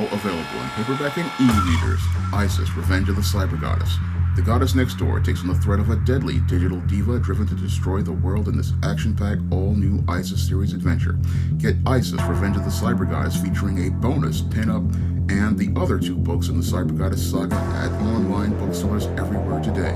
now available in paperback and e-readers. Isis, Revenge of the Cyber Goddess. The goddess next door takes on the threat of a deadly digital diva driven to destroy the world in this action-packed, all-new Isis series adventure. Get Isis, Revenge of the Cyber Goddess featuring a bonus pin-up and the other two books in the Cyber Goddess saga at online bookstores everywhere today.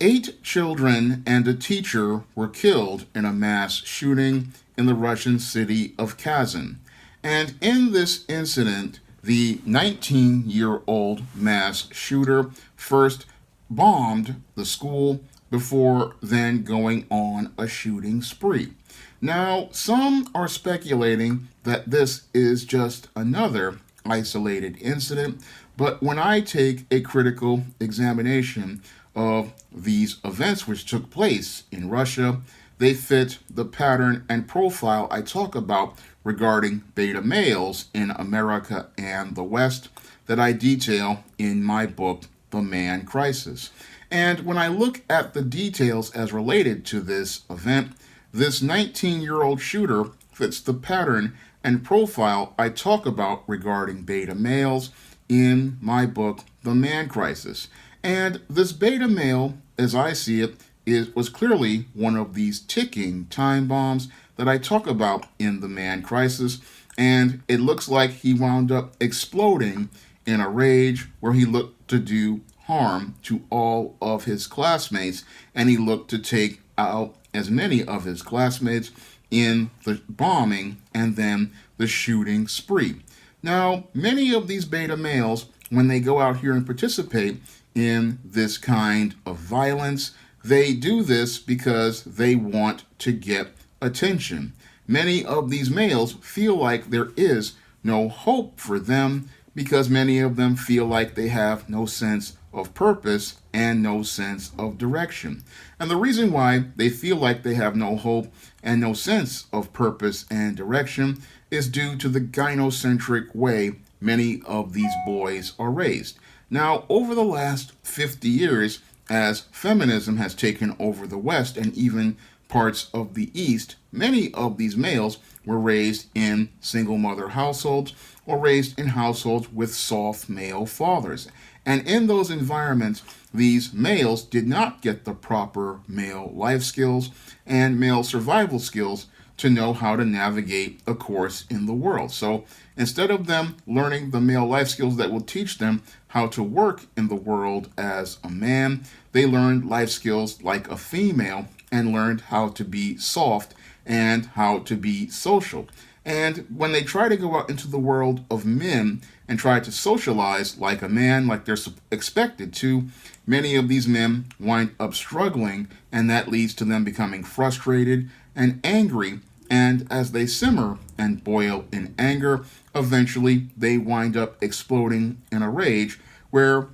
8 children and a teacher were killed in a mass shooting in the Russian city of Kazan. And in this incident, the 19-year-old mass shooter first bombed the school before then going on a shooting spree. Now, some are speculating that this is just another isolated incident, but when I take a critical examination of these events which took place in Russia, they fit the pattern and profile I talk about regarding beta males in America and the West that I detail in my book, The Man Crisis. And when I look at the details as related to this event, this 19-year-old shooter fits the pattern and profile I talk about regarding beta males in my book, The Man Crisis. And this beta male, as I see it, was clearly one of these ticking time bombs that I talk about in The Man Crisis. And it looks like he wound up exploding in a rage where he looked to do harm to all of his classmates, and he looked to take out as many of his classmates in the bombing and then the shooting spree. Now, many of these beta males, when they go out here and participate in this kind of violence, they do this because they want to get attention. Many of these males feel like there is no hope for them because many of them feel like they have no sense of purpose and no sense of direction. And the reason why they feel like they have no hope and no sense of purpose and direction is due to the gynocentric way many of these boys are raised. Now, over the last 50 years, as feminism has taken over the West and even parts of the East, many of these males were raised in single mother households or raised in households with soft male fathers. And in those environments, these males did not get the proper male life skills and male survival skills to know how to navigate a course in the world. So instead of them learning the male life skills that will teach them how to work in the world as a man, they learned life skills like a female and learned how to be soft and how to be social. And when they try to go out into the world of men and try to socialize like a man, like they're expected to, many of these men wind up struggling, and that leads to them becoming frustrated and angry. And as they simmer and boil in anger, eventually they wind up exploding in a rage where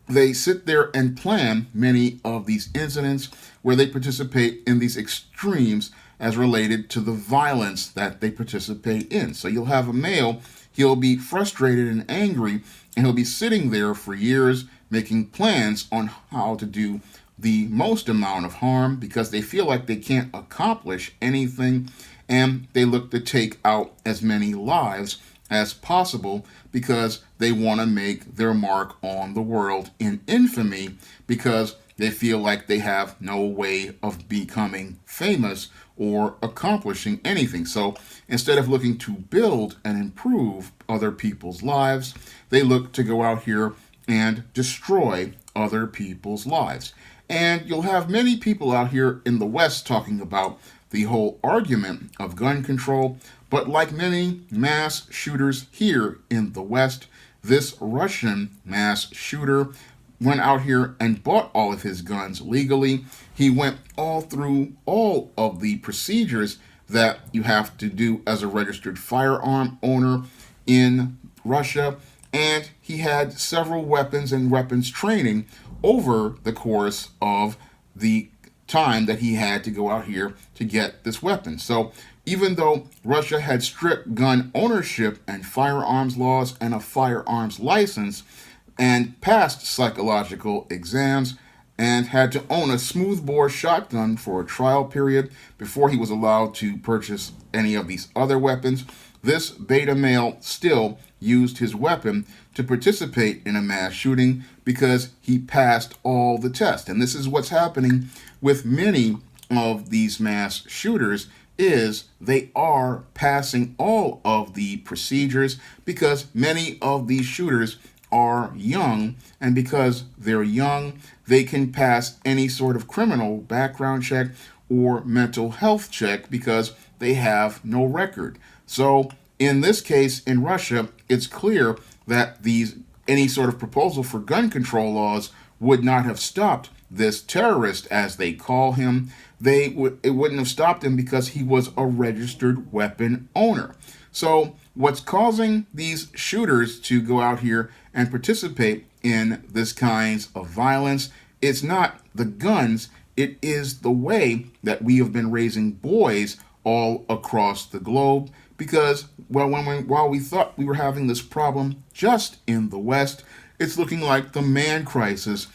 they sit there and plan many of these incidents where they participate in these extremes as related to the violence that they participate in. So you'll have a male, he'll be frustrated and angry, and he'll be sitting there for years making plans on how to do the most amount of harm because they feel like they can't accomplish anything, and they look to take out as many lives as possible because they want to make their mark on the world in infamy because they feel like they have no way of becoming famous or accomplishing anything. So instead of looking to build and improve other people's lives, they look to go out here and destroy other people's lives. And you'll have many people out here in the West talking about the whole argument of gun control, but like many mass shooters here in the West, this Russian mass shooter went out here and bought all of his guns legally. He went all through all of the procedures that you have to do as a registered firearm owner in Russia, and he had several weapons and weapons training over the course of the time that he had to go out here to get this weapon. So even though Russia had strict gun ownership and firearms laws and a firearms license and passed psychological exams, and had to own a smoothbore shotgun for a trial period before he was allowed to purchase any of these other weapons. This beta male still used his weapon to participate in a mass shooting because he passed all the tests. And this is what's happening with many of these mass shooters, is they are passing all of the procedures because many of these shooters are young, and because they're young, they can pass any sort of criminal background check or mental health check because they have no record. So in this case in Russia, it's clear that any sort of proposal for gun control laws would not have stopped this terrorist, as they call him. It wouldn't have stopped him because he was a registered weapon owner. So what's causing these shooters to go out here and participate in this kinds of violence? It's not the guns, it is the way that we have been raising boys all across the globe. Because, well, while we thought we were having this problem just in the West, it's looking like the man crisis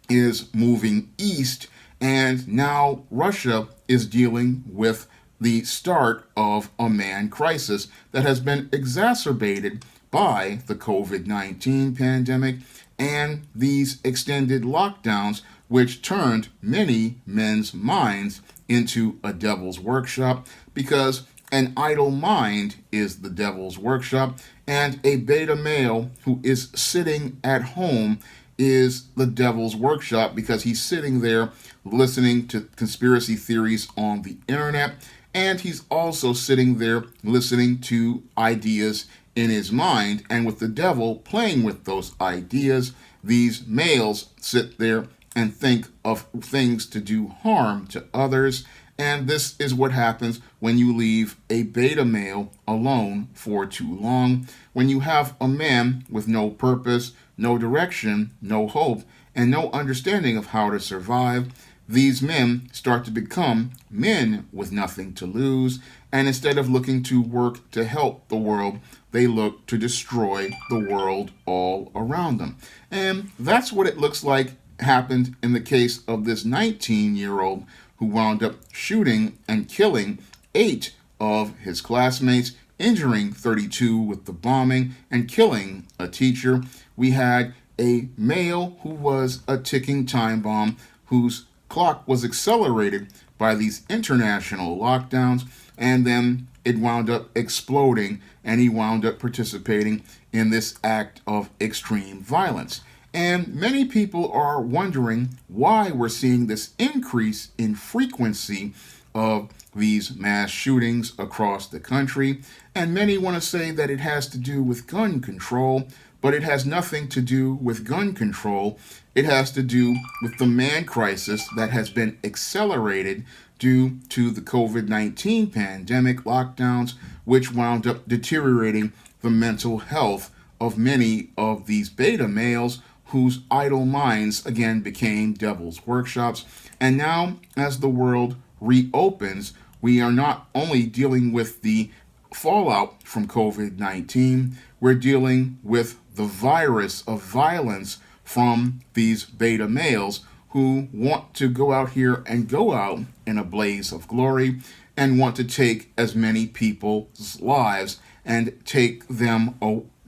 is moving east, and now Russia is dealing with the start of a man crisis that has been exacerbated by the COVID-19 pandemic and these extended lockdowns, which turned many men's minds into a devil's workshop, because an idle mind is the devil's workshop, and a beta male who is sitting at home is the devil's workshop because he's sitting there listening to conspiracy theories on the internet, and he's also sitting there listening to ideas in his mind, and with the devil playing with those ideas, these males sit there and think of things to do harm to others. And this is what happens when you leave a beta male alone for too long. When you have a man with no purpose, no direction, no hope, and no understanding of how to survive, these men start to become men with nothing to lose. And instead of looking to work to help the world, they look to destroy the world all around them. And that's what it looks like happened in the case of this 19-year-old who wound up shooting and killing 8 of his classmates, injuring 32 with the bombing, and killing a teacher. We had a male who was a ticking time bomb, whose clock was accelerated by these international lockdowns, and then it wound up exploding, and he wound up participating in this act of extreme violence. And many people are wondering why we're seeing this increase in frequency of these mass shootings across the country. And many want to say that it has to do with gun control, but it has nothing to do with gun control. It has to do with the man crisis that has been accelerated due to the COVID-19 pandemic lockdowns, which wound up deteriorating the mental health of many of these beta males whose idle minds again became devil's workshops. And now, as the world reopens, we are not only dealing with the fallout from COVID-19, we're dealing with the virus of violence from these beta males who want to go out here and go out in a blaze of glory and want to take as many people's lives and take them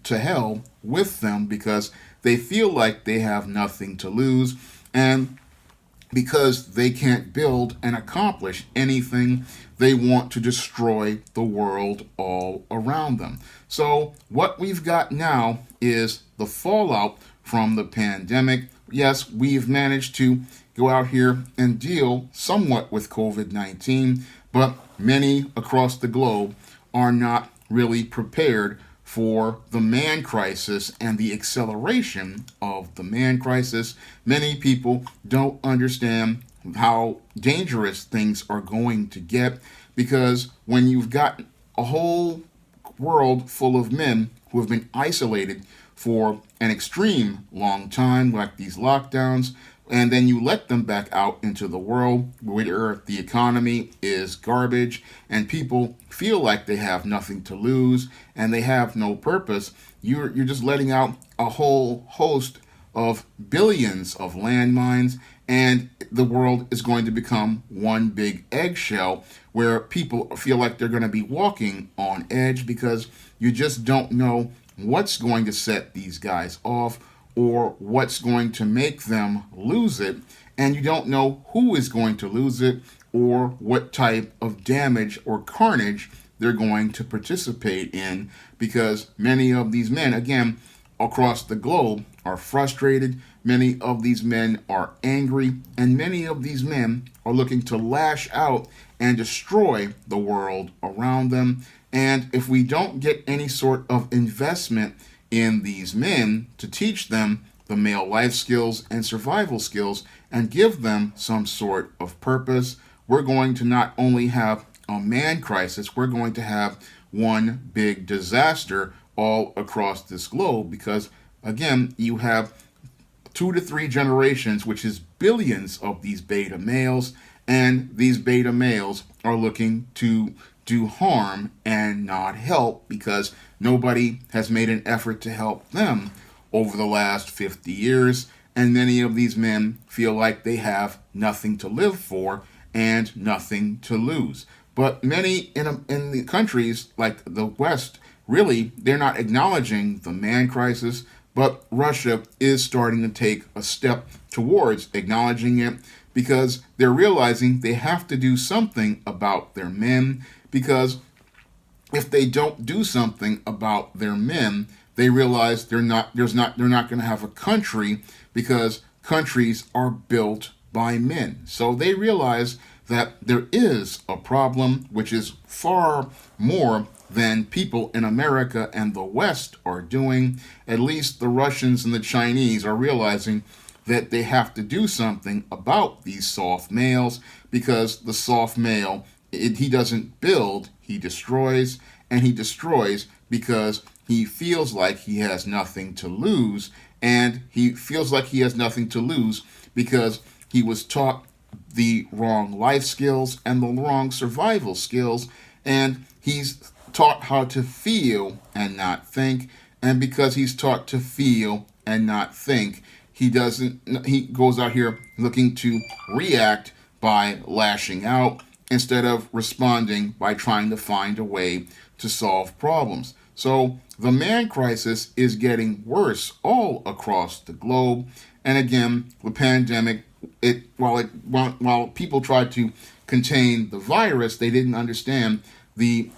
to hell with them because they feel like they have nothing to lose, and because they can't build and accomplish anything, they want to destroy the world all around them. So what we've got now is the fallout from the pandemic. Yes, we've managed to go out here and deal somewhat with COVID-19, but many across the globe are not really prepared for the man crisis and the acceleration of the man crisis. Many people don't understand how dangerous things are going to get, because when you've got a whole world full of men who have been isolated for an extreme long time, like these lockdowns, and then you let them back out into the world where the economy is garbage and people feel like they have nothing to lose and they have no purpose, you're just letting out a whole host of billions of landmines, and the world is going to become one big eggshell where people feel like they're going to be walking on edge because you just don't know what's going to set these guys off or what's going to make them lose it, and you don't know who is going to lose it or what type of damage or carnage they're going to participate in, because many of these men, again, across the globe are frustrated. Many of these men are angry, and many of these men are looking to lash out and destroy the world around them. And if we don't get any sort of investment in these men to teach them the male life skills and survival skills and give them some sort of purpose, we're going to not only have a man crisis, we're going to have one big disaster all across this globe, because again, you have 2 to 3 generations, which is billions of these beta males, and these beta males are looking to do harm and not help because nobody has made an effort to help them over the last 50 years, and many of these men feel like they have nothing to live for and nothing to lose. But many in the countries like the West, really, they're not acknowledging the man crisis, but Russia is starting to take a step towards acknowledging it because they're realizing they have to do something about their men, because if they don't do something about their men, they realize they're not going to have a country, because countries are built by men. So they realize that there is a problem, which is far more than people in America and the West are doing. At least the Russians and the Chinese are realizing that they have to do something about these soft males, because the soft male, he doesn't build, he destroys, and he destroys because he feels like he has nothing to lose, and he feels like he has nothing to lose because he was taught the wrong life skills and the wrong survival skills, and he's taught how to feel and not think, and because he's taught to feel and not think, he goes out here looking to react by lashing out instead of responding by trying to find a way to solve problems. So the man crisis is getting worse all across the globe. And again, the pandemic, while people tried to contain the virus, they didn't understand the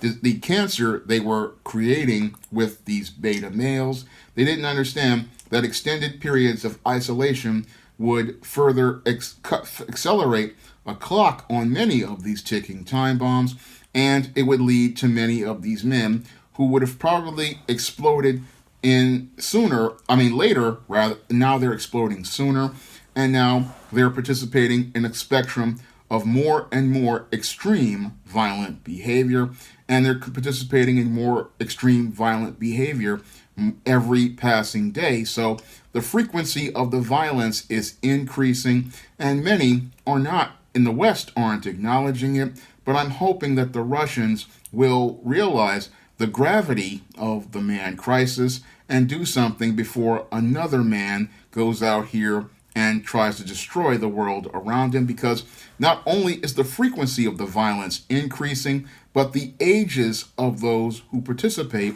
cancer they were creating with these beta males. They didn't understand that extended periods of isolation would further accelerate a clock on many of these ticking time bombs, and it would lead to many of these men who would have probably exploded later, rather. Now they're exploding sooner, and now they're participating in a spectrum of more and more extreme violent behavior, and they're participating in more extreme violent behavior every passing day. So the frequency of the violence is increasing, and many are not, in the West, aren't acknowledging it, but I'm hoping that the Russians will realize the gravity of the man crisis and do something before another man goes out here and tries to destroy the world around him, because not only is the frequency of the violence increasing, but the ages of those who participate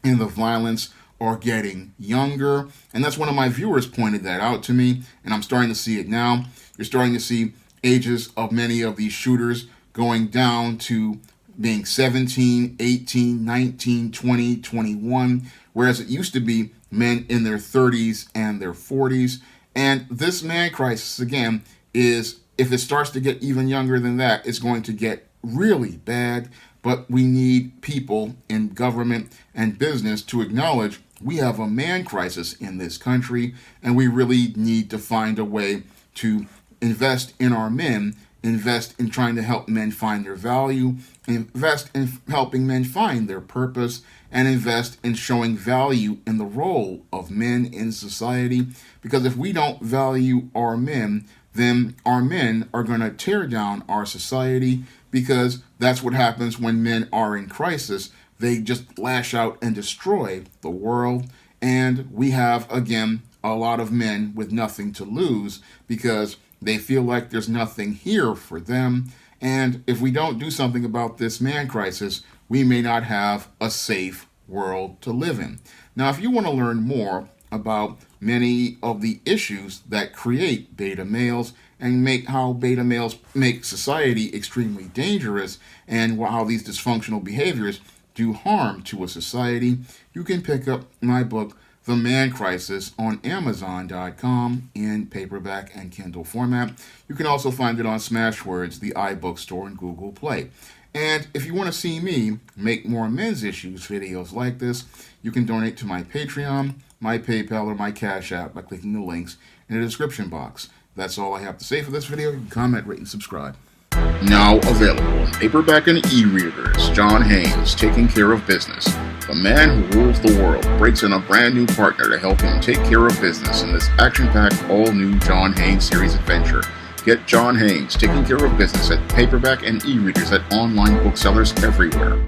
in the violence are getting younger. And that's one of my viewers pointed that out to me, and I'm starting to see it now. You're starting to see ages of many of these shooters going down to being 17, 18, 19, 20, 21, whereas it used to be men in their 30s and their 40s. And this man crisis, again, is, if it starts to get even younger than that, it's going to get really bad. But we need people in government and business to acknowledge we have a man crisis in this country, and we really need to find a way to invest in our men, invest in trying to help men find their value, invest in helping men find their purpose, and invest in showing value in the role of men in society. Because if we don't value our men, then our men are going to tear down our society, because that's what happens when men are in crisis. They just lash out and destroy the world. And we have, again, a lot of men with nothing to lose because they feel like there's nothing here for them. And if we don't do something about this man crisis, we may not have a safe world to live in. Now, if you want to learn more about many of the issues that create beta males and make how beta males make society extremely dangerous and how these dysfunctional behaviors do harm to a society, you can pick up my book, The Man Crisis, on Amazon.com in paperback and Kindle format. You can also find it on Smashwords, the iBookstore, and Google Play. And if you want to see me make more men's issues videos like this, you can donate to my Patreon, my PayPal, or my Cash App by clicking the links in the description box. That's all I have to say for this video. You can comment, rate, and subscribe. Now available in paperback and e-readers, John Haynes, Taking Care of Business. The man who rules the world breaks in a brand new partner to help him take care of business in this action-packed, all-new John Haynes series adventure. Get John Haynes, Taking Care of Business at paperback and e-readers at online booksellers everywhere.